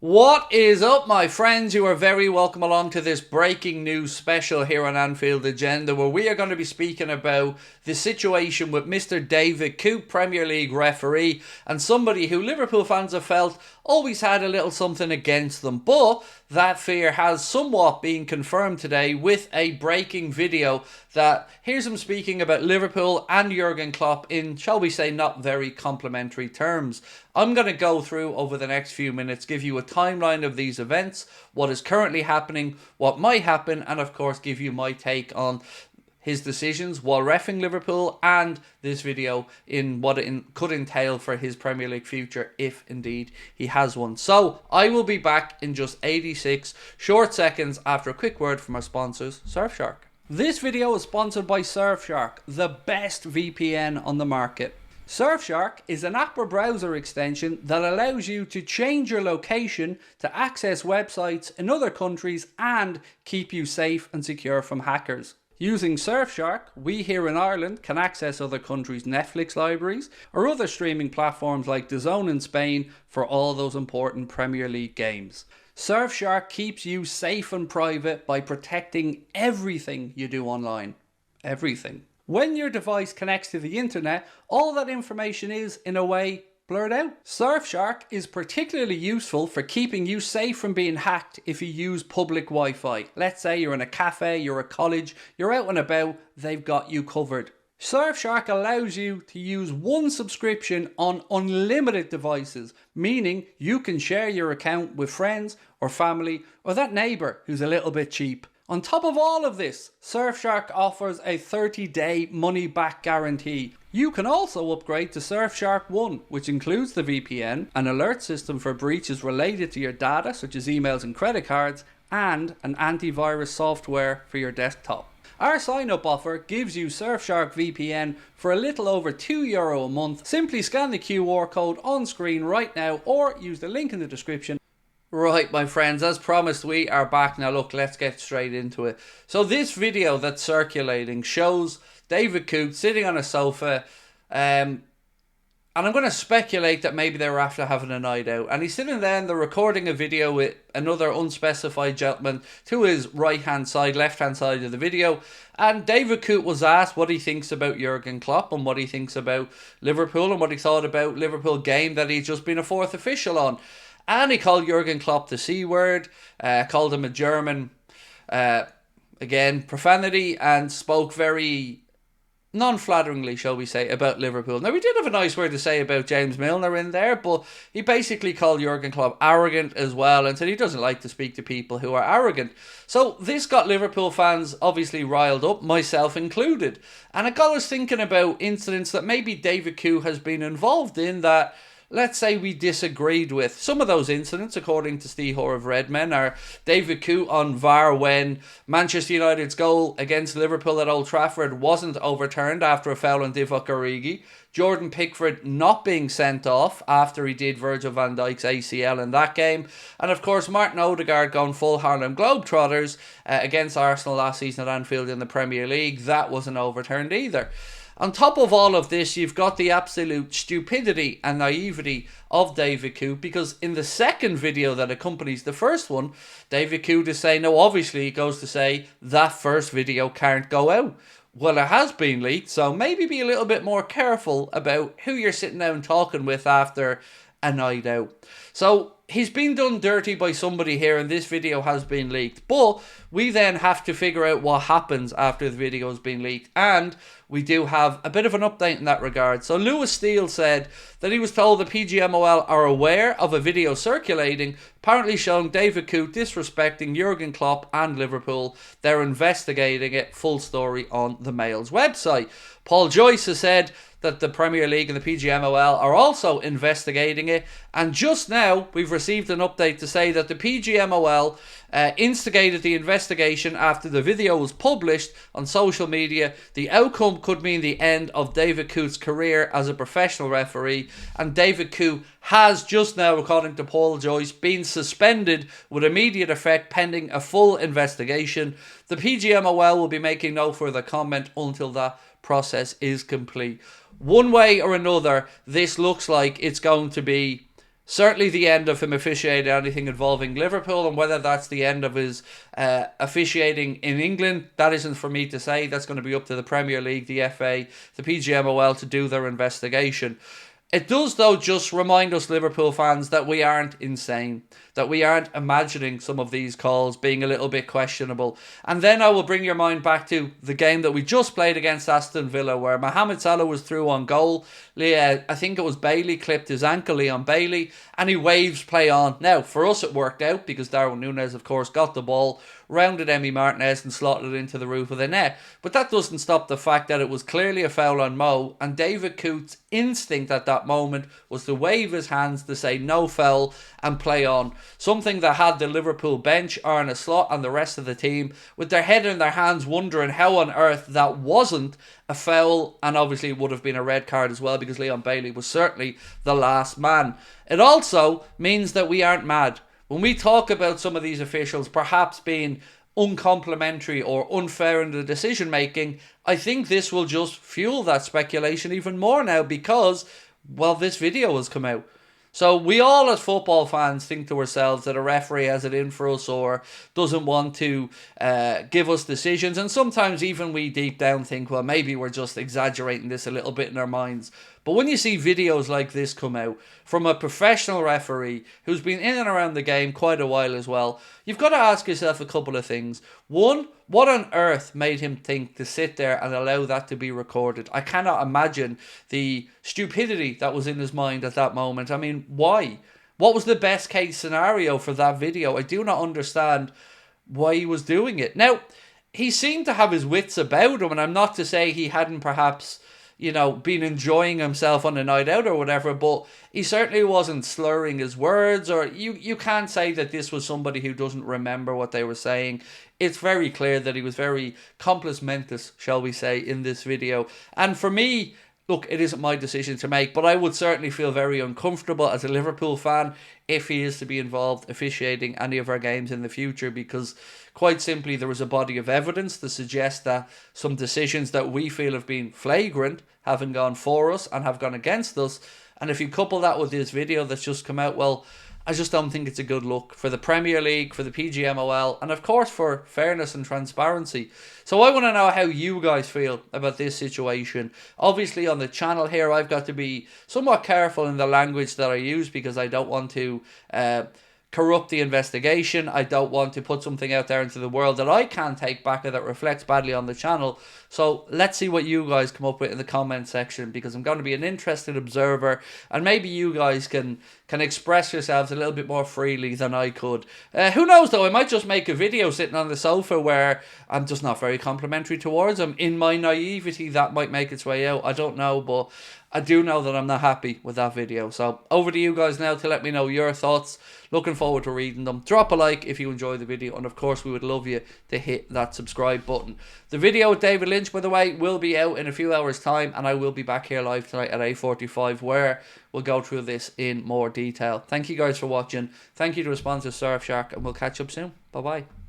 What is up, my friends? You are very welcome along to this breaking news special here on Anfield Agenda, where we are going to be speaking about the situation with Mr. David Coote, Premier League referee, and somebody who Liverpool fans have felt always had a little something against them. But that fear has somewhat been confirmed today with a breaking video that here's him speaking about Liverpool and Jurgen Klopp in, shall we say, not very complimentary terms. I'm going to go through over the next few minutes, give you a timeline of these events, what is currently happening, what might happen, and of course give you my take on his decisions while reffing Liverpool and this video in what it could entail for his Premier League future if indeed he has one. So I will be back in just 86 short seconds after a quick word from our sponsors, Surfshark. This video is sponsored by Surfshark, the best VPN on the market. Surfshark is an app or browser extension that allows you to change your location to access websites in other countries and keep you safe and secure from hackers. Using Surfshark, we here in Ireland can access other countries' Netflix libraries or other streaming platforms like DAZN in Spain for all those important Premier League games. Surfshark keeps you safe and private by protecting everything you do online. Everything. When your device connects to the internet, all that information is, in a way, blurred out. Surfshark is particularly useful for keeping you safe from being hacked if you use public Wi-Fi. Let's say you're in a cafe, you're at college, you're out and about, they've got you covered. Surfshark allows you to use one subscription on unlimited devices, meaning you can share your account with friends or family or that neighbour who's a little bit cheap. On top of all of this, Surfshark offers a 30-day money-back guarantee. You can also upgrade to Surfshark One, which includes the VPN, an alert system for breaches related to your data, such as emails and credit cards, and an antivirus software for your desktop. Our sign-up offer gives you Surfshark VPN for a little over €2 a month. Simply scan the QR code on screen right now or use the link in the description. Right, my friends, as promised, we are back. Now look, let's get straight into it. So this video that's circulating shows David Coote sitting on a sofa, and I'm going to speculate that maybe they were after having a night out. And he's sitting there and they're recording a video with another unspecified gentleman to his right-hand side, left-hand side of the video. And David Coote was asked what he thinks about Jurgen Klopp and what he thinks about Liverpool and what he thought about Liverpool game that he's just been a fourth official on. And he called Jurgen Klopp the C word, called him a German, again, profanity, and spoke very non-flatteringly, shall we say, about Liverpool. Now, he did have a nice word to say about James Milner in there, but he basically called Jurgen Klopp arrogant as well and said he doesn't like to speak to people who are arrogant. So this got Liverpool fans obviously riled up, myself included. And it got us thinking about incidents that maybe David Coote has been involved in that, let's say, we disagreed with. Some of those incidents, according to Steve Hoare of Redmen, are David Coote on VAR when Manchester United's goal against Liverpool at Old Trafford wasn't overturned after a foul on Divock Origi, Jordan Pickford not being sent off after he did Virgil van Dijk's ACL in that game, and of course Martin Odegaard going full Harlem Globetrotters against Arsenal last season at Anfield in the Premier League. That wasn't overturned either. On top of all of this, you've got the absolute stupidity and naivety of David Coote, because in the second video that accompanies the first one, David Coote is saying, no, obviously he goes to say that first video can't go out. Well, it has been leaked, so maybe be a little bit more careful about who you're sitting down talking with after a night out. So he's been done dirty by somebody here and this video has been leaked, but we then have to figure out what happens after the video has been leaked, and we do have a bit of an update in that regard. So Lewis Steele said that he was told the PGMOL are aware of a video circulating apparently showing David Coote disrespecting Jurgen Klopp and Liverpool. They're investigating it. Full story on the Mail's website. Paul Joyce has said that the Premier League and the PGMOL are also investigating it, and just now we've received an update to say that the PGMOL instigated the investigation after the video was published on social media. The outcome could mean the end of David Coote's career as a professional referee, and David Coote has just now, according to Paul Joyce, been suspended with immediate effect pending a full investigation. The PGMOL will be making no further comment until that process is complete. One way or another, this looks like it's going to be certainly the end of him officiating anything involving Liverpool, and whether that's the end of his officiating in England, that isn't for me to say. That's going to be up to the Premier League, the FA, the PGMOL to do their investigation. It does, though, just remind us Liverpool fans that we aren't insane, that we aren't imagining some of these calls being a little bit questionable. And then I will bring your mind back to the game that we just played against Aston Villa, where Mohamed Salah was through on goal. I think it was Bailey clipped his ankle, Leon Bailey, and he waves play on. Now, for us it worked out because Darwin Núñez, of course, got the ball, rounded Emi Martinez and slotted it into the roof of the net. But that doesn't stop the fact that it was clearly a foul on Mo, and David Coote's instinct at that moment was to wave his hands to say no foul and play on. Something that had the Liverpool bench, Arne Slot and the rest of the team with their head in their hands wondering how on earth that wasn't a foul, and obviously it would have been a red card as well because Leon Bailey was certainly the last man. It also means that we aren't mad. When we talk about some of these officials perhaps being uncomplimentary or unfair in the decision making, I think this will just fuel that speculation even more now because, well, this video has come out. So we all as football fans think to ourselves that a referee has it in for us or doesn't want to give us decisions. And sometimes even we deep down think, well, maybe we're just exaggerating this a little bit in our minds. But when you see videos like this come out from a professional referee who's been in and around the game quite a while as well, you've got to ask yourself a couple of things. One, what on earth made him think to sit there and allow that to be recorded? I cannot imagine the stupidity that was in his mind at that moment. I mean, why? What was the best case scenario for that video? I do not understand why he was doing it. Now, he seemed to have his wits about him, and I'm not to say he hadn't perhaps, been enjoying himself on a night out or whatever, but he certainly wasn't slurring his words, or you can't say that this was somebody who doesn't remember what they were saying. It's very clear that he was very compos mentis, shall we say, in this video. And for me, look, it isn't my decision to make, but I would certainly feel very uncomfortable as a Liverpool fan if he is to be involved officiating any of our games in the future, because quite simply there is a body of evidence to suggest that some decisions that we feel have been flagrant haven't gone for us and have gone against us. And if you couple that with this video that's just come out, well, I just don't think it's a good look for the Premier League, for the PGMOL, and of course for fairness and transparency. So I want to know how you guys feel about this situation. Obviously on the channel here I've got to be somewhat careful in the language that I use because I don't want to corrupt the investigation. I don't want to put something out there into the world that I can't take back or that reflects badly on the channel. So let's see what you guys come up with in the comment section, because I'm going to be an interested observer, and maybe you guys can express yourselves a little bit more freely than I could. Who knows though, I might just make a video sitting on the sofa where I'm just not very complimentary towards him. In my naivety, that might make its way out. I don't know, but I do know that I'm not happy with that video. So over to you guys now to let me know your thoughts. Looking forward to reading them. Drop a like if you enjoy the video, and of course we would love you to hit that subscribe button. The video with David Lynch, by the way, will be out in a few hours time, and I will be back here live tonight at 8:45 where we'll go through this in more detail. Thank you guys for watching. Thank you to our sponsor Surfshark, and we'll catch up soon. Bye bye.